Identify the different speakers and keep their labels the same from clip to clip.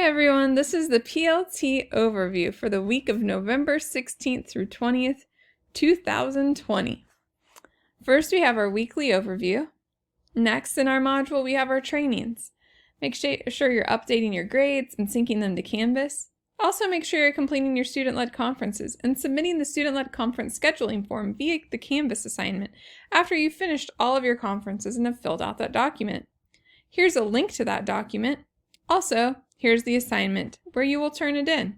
Speaker 1: everyone, this is the PLT Overview for the week of November 16th through 20th, 2020. First, we have our weekly overview. Next, in our module, we have our trainings. Make sure you're updating your grades and syncing them to Canvas. Also, make sure you're completing your student-led conferences and submitting the student-led conference scheduling form via the Canvas assignment after you've finished all of your conferences and have filled out that document. Here's a link to that document. Also, here's the assignment where you will turn it in.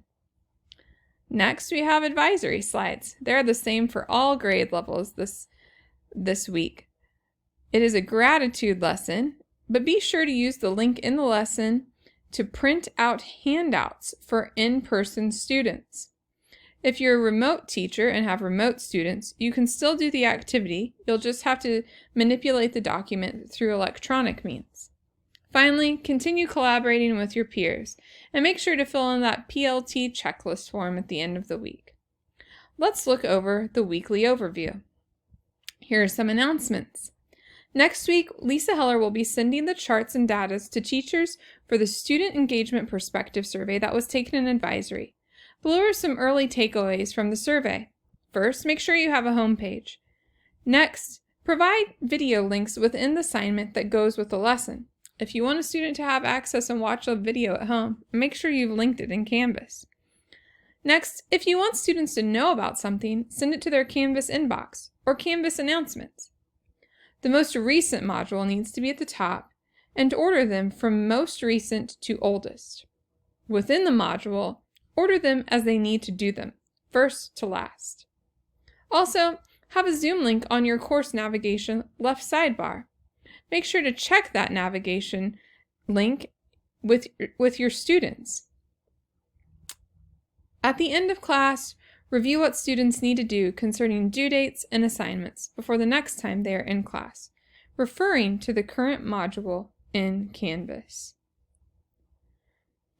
Speaker 1: Next, we have advisory slides. They're the same for all grade levels this week. It is a gratitude lesson, but be sure to use the link in the lesson to print out handouts for in-person students. If you're a remote teacher and have remote students, you can still do the activity. You'll just have to manipulate the document through electronic means. Finally, continue collaborating with your peers and make sure to fill in that PLT checklist form at the end of the week. Let's look over the weekly overview. Here are some announcements. Next week, Lisa Heller will be sending the charts and data to teachers for the Student Engagement Perspective Survey that was taken in Advisory. Below are some early takeaways from the survey. First, make sure you have a home page. Next, provide video links within the assignment that goes with the lesson. If you want a student to have access and watch a video at home, make sure you've linked it in Canvas. Next, if you want students to know about something, send it to their Canvas inbox or Canvas announcements. The most recent module needs to be at the top and order them from most recent to oldest. Within the module, order them as they need to do them, first to last. Also, have a Zoom link on your course navigation left sidebar. Make sure to check that navigation link with your students. At the end of class, review what students need to do concerning due dates and assignments before the next time they are in class, referring to the current module in Canvas.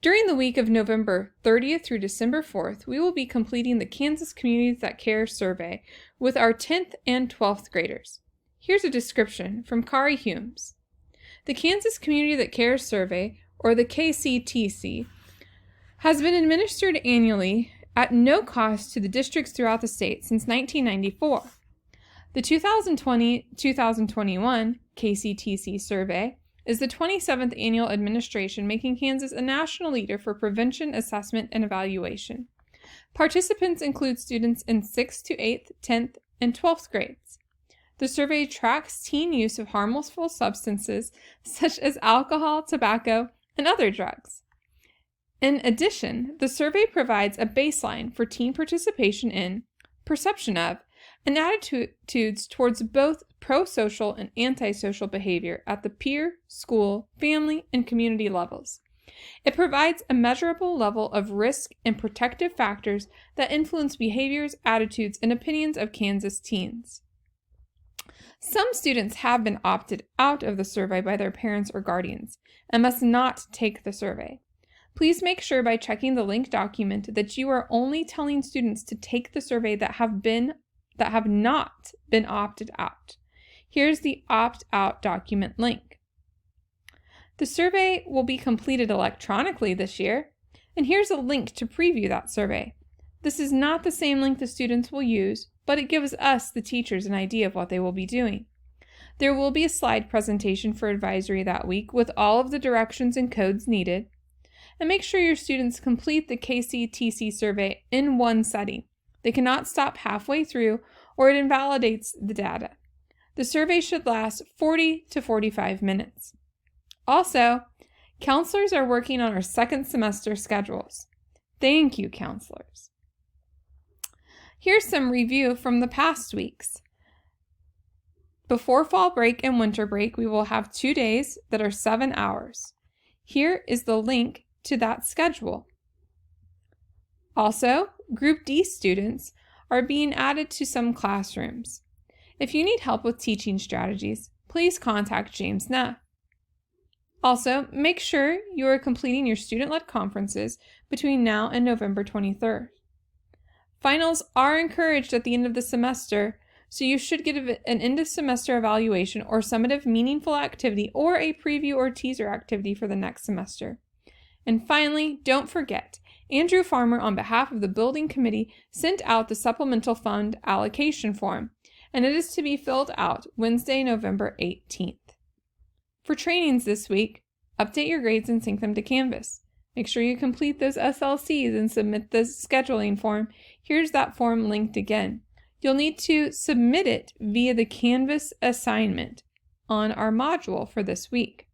Speaker 1: During the week of November 30th through December 4th, we will be completing the Kansas Communities That Care survey with our 10th and 12th graders. Here's a description from Kari Humes. The Kansas Community That Cares Survey, or the KCTC, has been administered annually at no cost to the districts throughout the state since 1994. The 2020-2021 KCTC survey is the 27th annual administration, making Kansas a national leader for prevention, assessment, and evaluation. Participants include students in 6th to 8th, 10th, and 12th grades. The survey tracks teen use of harmful substances such as alcohol, tobacco, and other drugs. In addition, the survey provides a baseline for teen participation in, perception of, and attitudes towards both pro-social and antisocial behavior at the peer, school, family, and community levels. It provides a measurable level of risk and protective factors that influence behaviors, attitudes, and opinions of Kansas teens. Some students have been opted out of the survey by their parents or guardians and must not take the survey. Please make sure by checking the linked document that you are only telling students to take the survey that have not been opted out. Here's the opt-out document link. The survey will be completed electronically this year, and here's a link to preview that survey. This is not the same link the students will use, but it gives us, the teachers, an idea of what they will be doing. There will be a slide presentation for advisory that week with all of the directions and codes needed. And make sure your students complete the KCTC survey in one setting. They cannot stop halfway through or it invalidates the data. The survey should last 40 to 45 minutes. Also, counselors are working on our second semester schedules. Thank you, counselors. Here's some review from the past weeks. Before fall break and winter break, we will have 2 days that are 7 hours. Here is the link to that schedule. Also, Group D students are being added to some classrooms. If you need help with teaching strategies, please contact James Neff. Also, make sure you are completing your student-led conferences between now and November 23rd. Finals are encouraged at the end of the semester, so you should get an end-of-semester evaluation or summative meaningful activity or a preview or teaser activity for the next semester. And finally, don't forget, Andrew Farmer, on behalf of the building committee, sent out the supplemental fund allocation form, and it is to be filled out Wednesday, November 18th. For trainings this week, update your grades and sync them to Canvas. Make sure you complete those SLCs and submit the scheduling form. Here's that form linked again. You'll need to submit it via the Canvas assignment on our module for this week.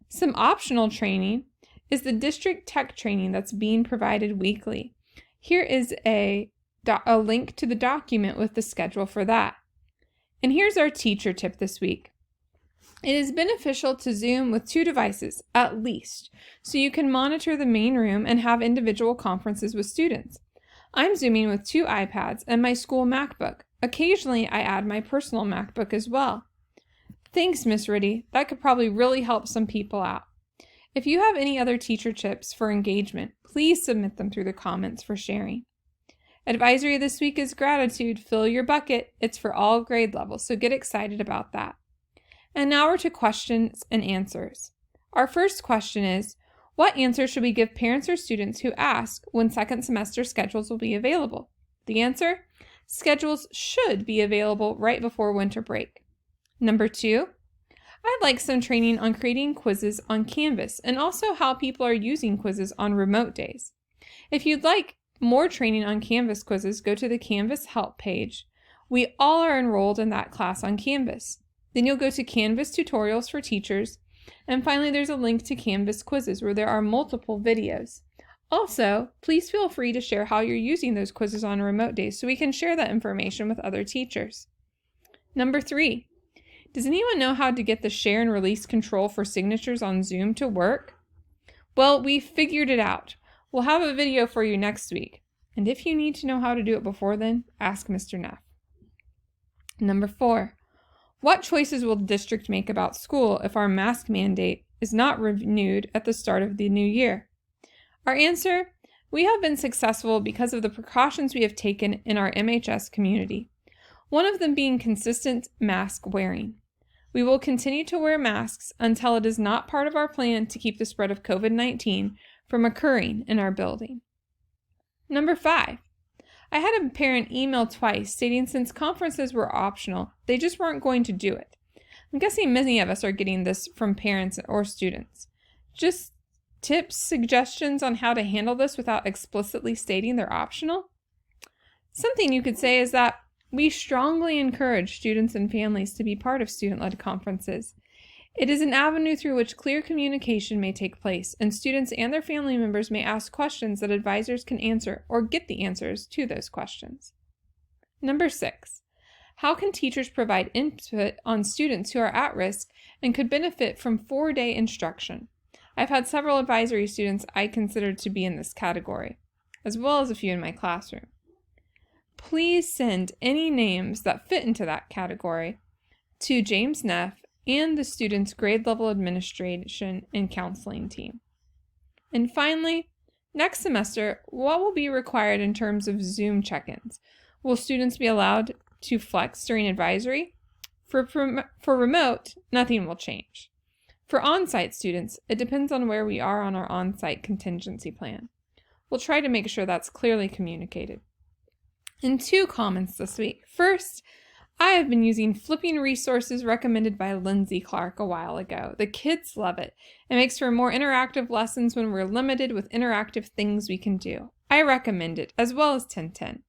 Speaker 1: Some optional training is the district tech training that's being provided weekly. Here is a link to the document with the schedule for that. And here's our teacher tip this week. It is beneficial to Zoom with 2 devices, at least, so you can monitor the main room and have individual conferences with students. I'm Zooming with 2 iPads and my school MacBook. Occasionally, I add my personal MacBook as well. Thanks, Miss Riddy. That could probably really help some people out. If you have any other teacher tips for engagement, please submit them through the comments for sharing. Advisory this week is gratitude. Fill your bucket. It's for all grade levels, so get excited about that. And now we're to questions and answers. Our first question is, what answer should we give parents or students who ask when second semester schedules will be available? The answer, schedules should be available right before winter break. Number 2, I'd like some training on creating quizzes on Canvas and also how people are using quizzes on remote days. If you'd like more training on Canvas quizzes, go to the Canvas help page. We all are enrolled in that class on Canvas. Then you'll go to Canvas tutorials for teachers. And finally, there's a link to Canvas quizzes where there are multiple videos. Also, please feel free to share how you're using those quizzes on remote days so we can share that information with other teachers. Number 3, does anyone know how to get the share and release control for signatures on Zoom to work? Well, we figured it out. We'll have a video for you next week. And if you need to know how to do it before then, ask Mr. Neff. Number 4, what choices will the district make about school if our mask mandate is not renewed at the start of the new year? Our answer, we have been successful because of the precautions we have taken in our MHS community. One of them being consistent mask wearing. We will continue to wear masks until it is not part of our plan to keep the spread of COVID-19 from occurring in our building. Number 5, I had a parent email twice stating since conferences were optional, they just weren't going to do it. I'm guessing many of us are getting this from parents or students. Just tips, suggestions on how to handle this without explicitly stating they're optional? Something you could say is that we strongly encourage students and families to be part of student-led conferences. It is an avenue through which clear communication may take place, and students and their family members may ask questions that advisors can answer or get the answers to those questions. Number 6, how can teachers provide input on students who are at risk and could benefit from 4-day instruction? I've had several advisory students I consider to be in this category, as well as a few in my classroom. Please send any names that fit into that category to James Neff and the student's grade level administration and counseling team. And finally, next semester, what will be required in terms of Zoom check-ins? Will students be allowed to flex during advisory? For remote, nothing will change. For on-site students, it depends on where we are on our on-site contingency plan. We'll try to make sure that's clearly communicated. And 2 comments this week. First, I have been using flipping resources recommended by Lindsay Clark a while ago. The kids love it. It makes for more interactive lessons when we're limited with interactive things we can do. I recommend it, as well as 1010.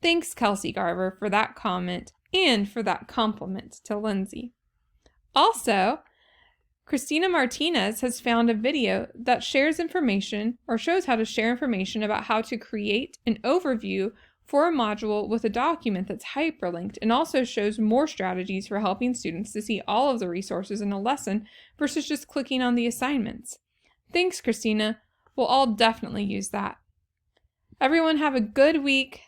Speaker 1: Thanks, Kelsey Garver, for that comment and for that compliment to Lindsay. Also, Christina Martinez has found a video that shares information or shows how to share information about how to create an overview for a module with a document that's hyperlinked, and also shows more strategies for helping students to see all of the resources in a lesson versus just clicking on the assignments. Thanks, Christina. We'll all definitely use that. Everyone have a good week.